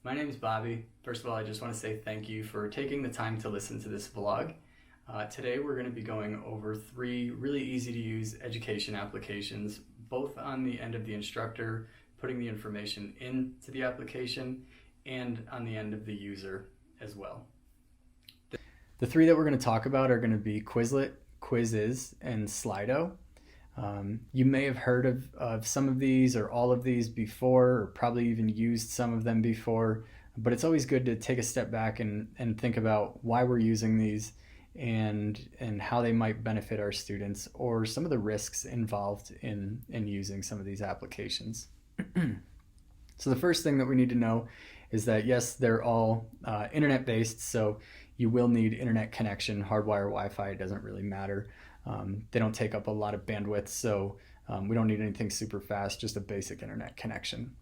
My name is Bobby. First of all, I just want to say thank you for taking the time to listen to this vlog. Today we're going to be going over 3 really easy to use education applications, both on the end of the instructor putting the information into the application and on the end of the user as well. The 3 that we're going to talk about are going to be Quizlet, Quizizz, and Slido. You may have heard of some of these or all of these before, or probably even used some of them before, but it's always good to take a step back and think about why we're using these and how they might benefit our students, or some of the risks involved in using some of these applications. So the first thing that we need to know is that yes, they're all internet based, so you will need internet connection. Hardwire, Wi-Fi, it doesn't really matter. They don't take up a lot of bandwidth, so we don't need anything super fast, just a basic internet connection.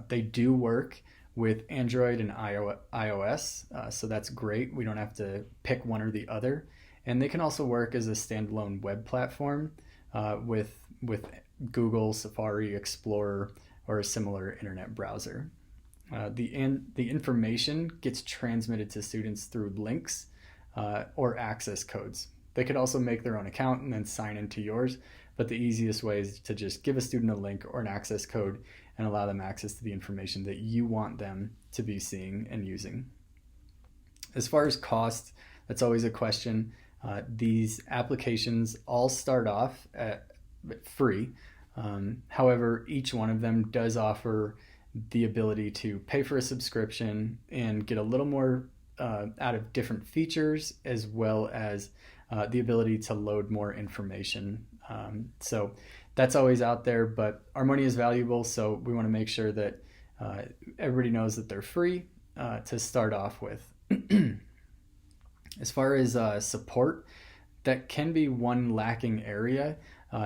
They do work with Android and iOS, so that's great. We don't have to pick one or the other. And they can also work as a standalone web platform with Google, Safari, Explorer, or a similar internet browser. The information gets transmitted to students through links or access codes. They could also make their own account and then sign into yours, but the easiest way is to just give a student a link or an access code and allow them access to the information that you want them to be seeing and using. As far as cost, that's always a question. These applications all start off at free. However, each one of them does offer the ability to pay for a subscription and get a little more out of different features, as well as the ability to load more information. So that's always out there, but our money is valuable, so we want to make sure that everybody knows that they're free to start off with. As far as support, that can be one lacking area,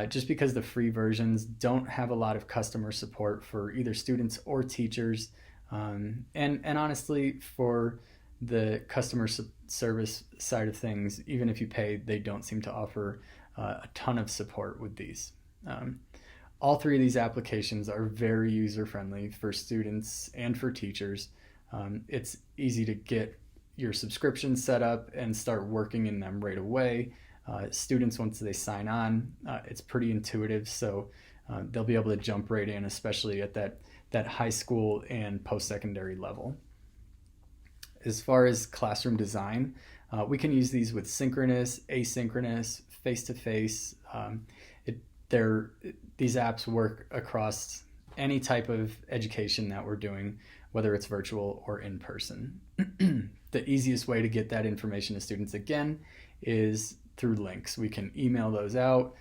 just because the free versions don't have a lot of customer support for either students or teachers, and honestly, for the customer service side of things, even if you pay, they don't seem to offer a ton of support with these. All 3 of these applications are very user-friendly for students and for teachers. It's easy to get your subscription set up and start working in them right away. Students, once they sign on, it's pretty intuitive, so they'll be able to jump right in, especially at that high school and post-secondary level. As far as classroom design, we can use these with synchronous, asynchronous, face-to-face. These apps work across any type of education that we're doing, whether it's virtual or in person. The easiest way to get that information to students, again, is through links. We can email those out.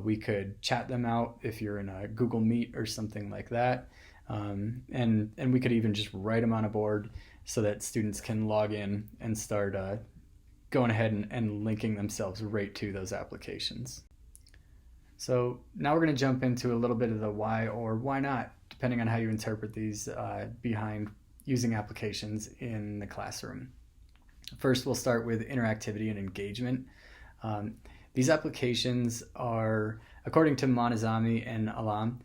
We could chat them out if you're in a Google Meet or something like that. And we could even just write them on a board so that students can log in and start going ahead and linking themselves right to those applications. So now we're going to jump into a little bit of the why or why not, depending on how you interpret these, behind using applications in the classroom. First, we'll start with interactivity and engagement. These applications are, according to Monazami and Alam,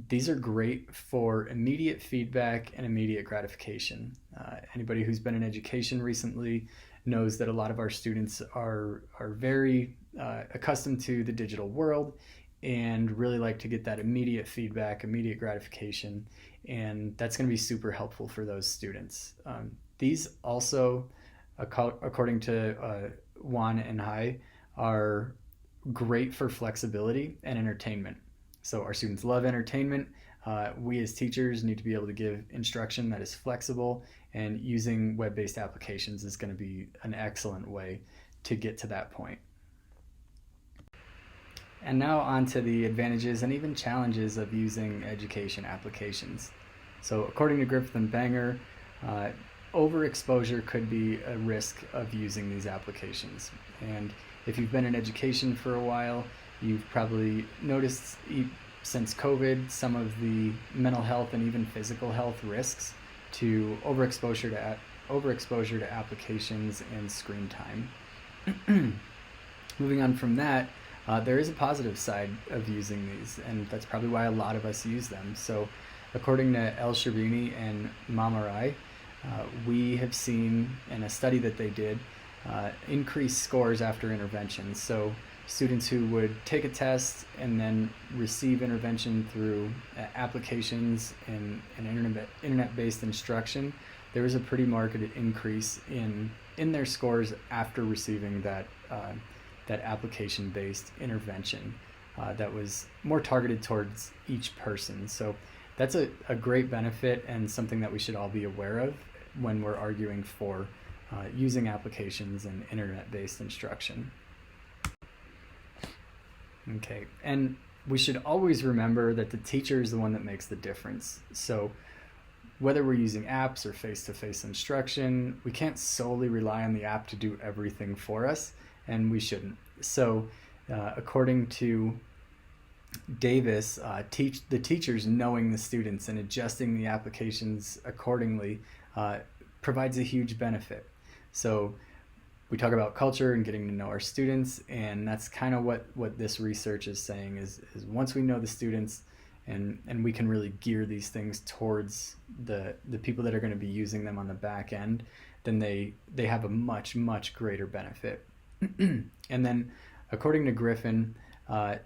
these are great for immediate feedback and immediate gratification. Anybody who's been in education recently knows that a lot of our students are very accustomed to the digital world and really like to get that immediate feedback, immediate gratification, and that's going to be super helpful for those students. These also, according to Juan and Hai, are great for flexibility and entertainment. So our students love entertainment. We as teachers need to be able to give instruction that is flexible, and using web-based applications is going to be an excellent way to get to that point. And now on to the advantages and even challenges of using education applications. So according to Griffith and Banger, overexposure could be a risk of using these applications. And if you've been in education for a while, you've probably noticed since COVID some of the mental health and even physical health risks to overexposure to applications and screen time. Moving on from that, there is a positive side of using these, and that's probably why a lot of us use them. So according to El Sherbini and Mamarai, we have seen in a study that they did increased scores after intervention. So students who would take a test and then receive intervention through applications and internet-based instruction, there was a pretty marked increase in their scores after receiving that application-based intervention that was more targeted towards each person. So that's a great benefit and something that we should all be aware of when we're arguing for using applications and internet-based instruction. Okay, and we should always remember that the teacher is the one that makes the difference. So whether we're using apps or face-to-face instruction, we can't solely rely on the app to do everything for us, and we shouldn't. So according to Davis, the teachers knowing the students and adjusting the applications accordingly provides a huge benefit. So we talk about culture and getting to know our students, and that's kind of what this research is saying is once we know the students and we can really gear these things towards the people that are going to be using them on the back end, then they have a much greater benefit. And then according to Griffin,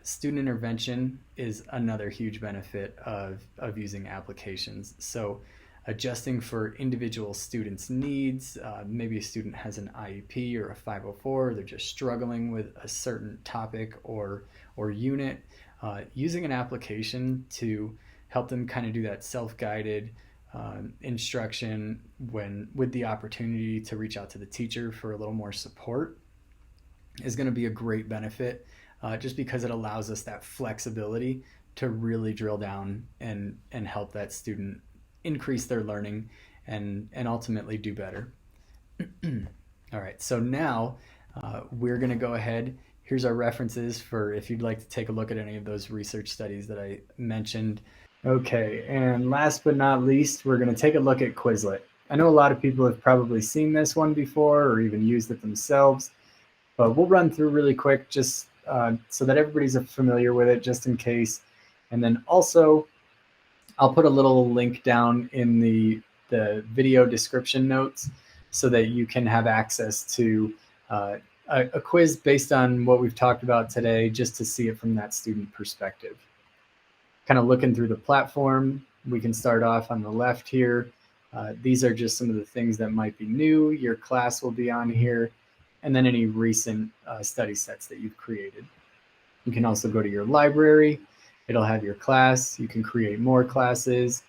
student intervention is another huge benefit of using applications. So adjusting for individual students' needs, maybe a student has an IEP or a 504, they're just struggling with a certain topic or unit, using an application to help them kind of do that self-guided instruction with the opportunity to reach out to the teacher for a little more support is going to be a great benefit, just because it allows us that flexibility to really drill down and help that student increase their learning and ultimately do better. All right, so now we're going to go ahead. Here's our references for if you'd like to take a look at any of those research studies that I mentioned. Okay, and last but not least, we're going to take a look at Quizlet. I know a lot of people have probably seen this one before or even used it themselves, but we'll run through really quick just so that everybody's familiar with it, just in case. And then also, I'll put a little link down in the video description notes so that you can have access to a quiz based on what we've talked about today, just to see it from that student perspective. Kind of looking through the platform, we can start off on the left here. These are just some of the things that might be new. Your class will be on here, and then any recent study sets that you've created. You can also go to your library. It'll have your class. You can create more classes,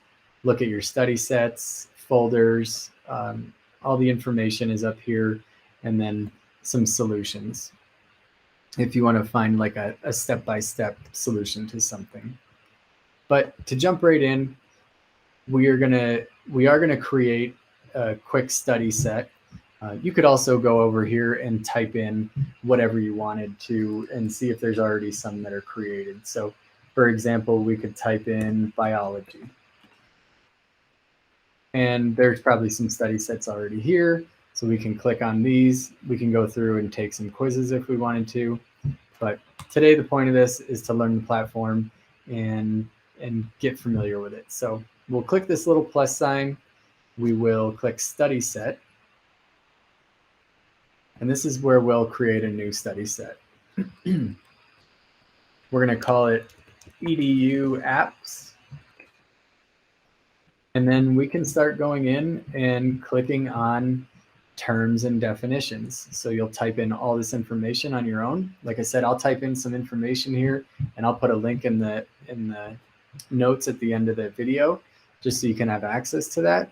look at your study sets, folders. All the information is up here, and then some solutions if you want to find like a step-by-step solution to something. But to jump right in, we are gonna create a quick study set. You could also go over here and type in whatever you wanted to and see if there's already some that are created. So for example, we could type in biology. And there's probably some study sets already here. So we can click on these. We can go through and take some quizzes if we wanted to. But today the point of this is to learn the platform and get familiar with it. So we'll click this little plus sign. We will click study set. And this is where we'll create a new study set. We're going to call it EDU apps. And then we can start going in and clicking on terms and definitions. So you'll type in all this information on your own. Like I said, I'll type in some information here and I'll put a link in the notes at the end of the video, just so you can have access to that.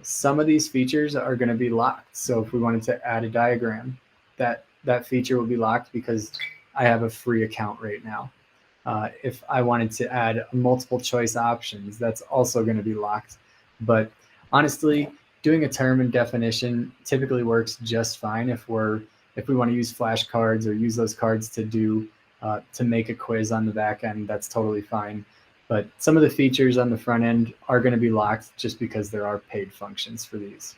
Some of these features are going to be locked. So if we wanted to add a diagram, that feature will be locked because I have a free account right now. If I wanted to add multiple choice options, that's also going to be locked. But honestly, doing a term and definition typically works just fine if we want to use flashcards or use those cards to make a quiz on the back end. That's totally fine. But some of the features on the front end are going to be locked just because there are paid functions for these.